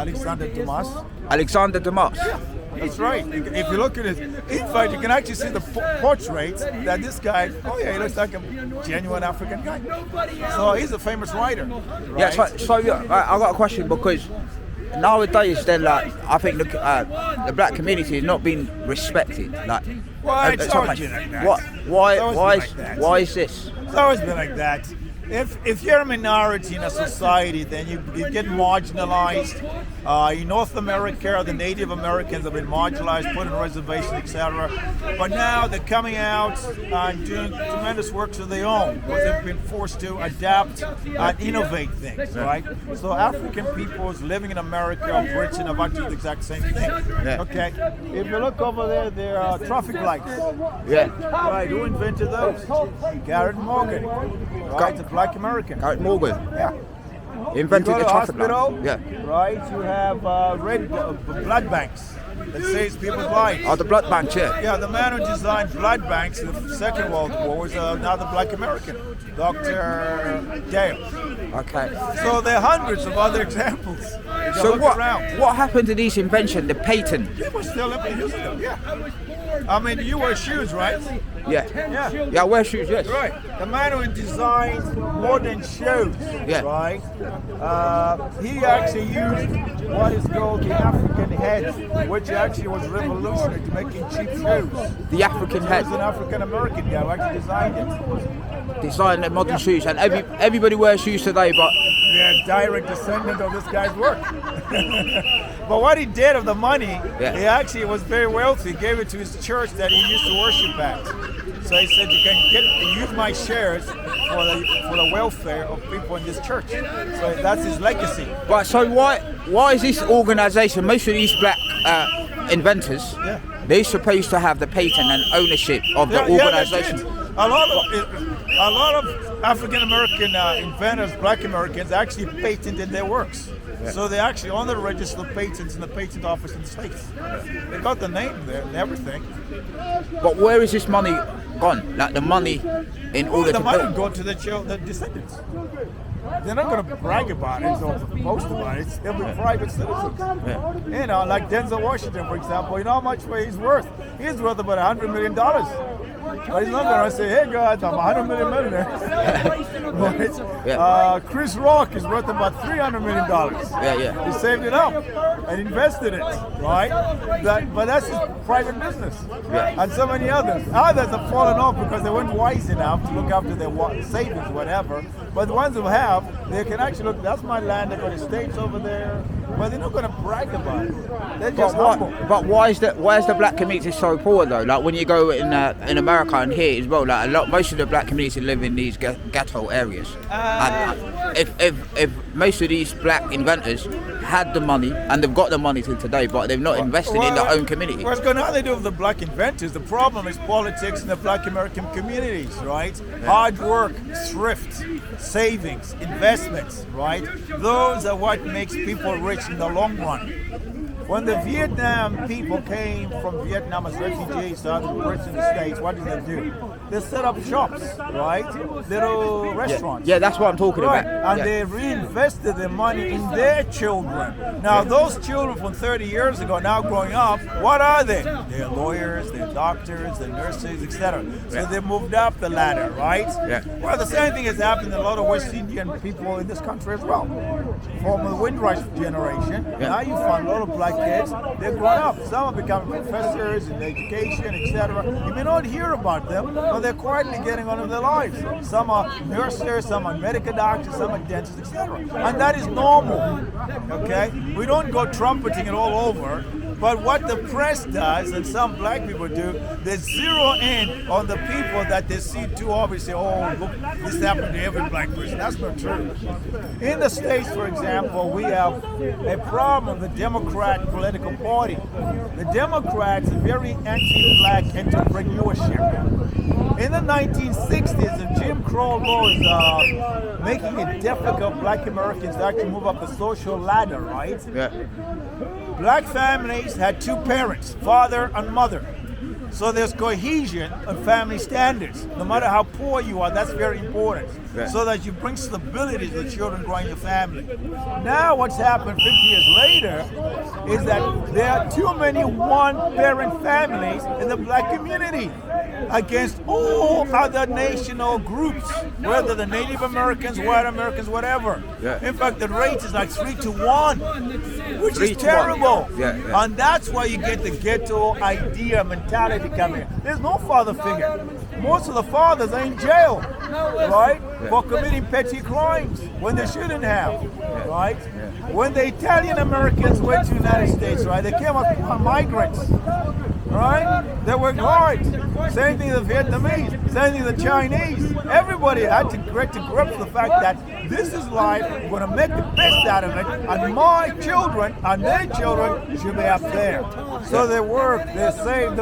Alexander Dumas. Alexander Dumas. He's right. If you look at it, in fact, you can actually see the portrait that this guy, he looks like a genuine African guy. So he's a famous writer. Right? Yeah, so I got a question because nowadays, then, like, I think the black community is not being respected. Like, it's always been like that. Why is this? It's always been like that. If you're a minority in a society, then you get marginalized. In North America, the Native Americans have been marginalized, put in reservations, etc. But now they're coming out and doing tremendous works of their own because they've been forced to adapt and innovate things, right? So African peoples living in America or Britain have actually the exact same thing. Yeah. Okay. If you look over there are traffic lights. Yeah. Right. Who invented those? Garrett Morgan. Right. A black American. Garrett Morgan. Yeah. Invented the traffic hospital, light. Yeah. Right, you have blood banks that saves people's lives. Oh, the blood banks, yeah. Yeah, the man who designed blood banks in the Second World War was another black American, Dr. Dale. Okay. So there are hundreds of other examples. So what happened to these inventions, the patent? People still using them, yeah. I mean, you wear shoes, right? Yeah. Yeah, I wear shoes, yes. Right. The man who designed modern shoes, right? He actually used what is called the African head, which actually was revolutionary to making cheap shoes. The African head? He was an African American guy who actually designed it. Designed the modern shoes, and everybody wears shoes today, but... They're direct descendant of this guy's work. But what he did of the money, he actually was very wealthy. He gave it to his church that he used to worship at. So he said, you can use my shares for the welfare of people in this church. So that's his legacy. Right, so why is this organization, most of these black inventors, they're supposed to have the patent and ownership of the organization? A lot of African American inventors, black Americans, actually patented their works. Yeah. So they actually own the register of patents in the patent office in the States. They got the name there and everything. But where is this money gone? Like the money in order to... The money go to the descendants. They're not going to brag about it or boast about it. They'll be private citizens. Yeah. You know, like Denzel Washington, for example. You know how much he's worth? He's worth about $100 million. But he's not going to say, hey guys, I'm $100 million millionaire. Chris Rock is worth about $300 million. He saved it up and invested it, right? But that's his private business. Yeah. And so many others. Others have fallen off because they weren't wise enough to look after their savings, whatever. But the ones who have, they can actually look, that's my land, they've got estates over there. But they're not going to brag about it. They're just humble. But why is the black community so poor though? Like when you go in America and here as well, like most of the black community live in these ghetto areas. And if most of these black inventors had the money and they've got the money till today, but they've not invested in their own community. What's going on? They do with the black inventors. The problem is politics in the black American communities, right? Yeah. Hard work, thrift, savings, investments, right? Those are what makes people rich in the long run. When the Vietnam people came from Vietnam as refugees to other Britain and the States, what did they do? They set up shops, right? Little restaurants. Yeah, that's what I'm talking about. And they reinvested their money in their children. Now, those children from 30 years ago, now growing up, what are they? They're lawyers, they're doctors, they're nurses, etc. So they moved up the ladder, right? Yeah. Well, the same thing has happened to a lot of West Indian people in this country as well. From the Windrush generation, now you find a lot of black kids, they've grown up. Some are becoming professors in education, etc. You may not hear about them, but they're quietly getting on with their lives. Some are nurses, some are medical doctors, some are dentists, etc. And that is normal, okay? We don't go trumpeting it all over, but what the press does, and some black people do, they zero in on the people that they see too obviously, oh, look, this happened to every black person. That's not true. In the States, for example, we have a problem with the Democrat political party. The Democrats are very anti-black entrepreneurship. In the 1960s, the Jim Crow law was making it difficult for black Americans to actually move up the social ladder, right? Yeah. Black families had two parents, father and mother. So there's cohesion of family standards. No matter how poor you are, that's very important. Yeah. So that you bring stability to the children growing your family. Now what's happened 50 years later is that there are too many one-parent families in the black community against all other national groups, whether the Native Americans, white Americans, whatever. Yeah. In fact, the rate is like 3-to-1, which 3 is to 1. terrible. Yeah. And that's why you get the ghetto idea mentality coming. There's no father figure. Most of the fathers are in jail, right, for committing petty crimes when they shouldn't have, right? When the Italian Americans went to the United States, right, they came up migrants, right? They worked hard. Same thing the Vietnamese, same thing the Chinese. Everybody had to get to grips with the fact that this is life, we're going to make the best out of it, and my children and their children should be up there. So they work, they save the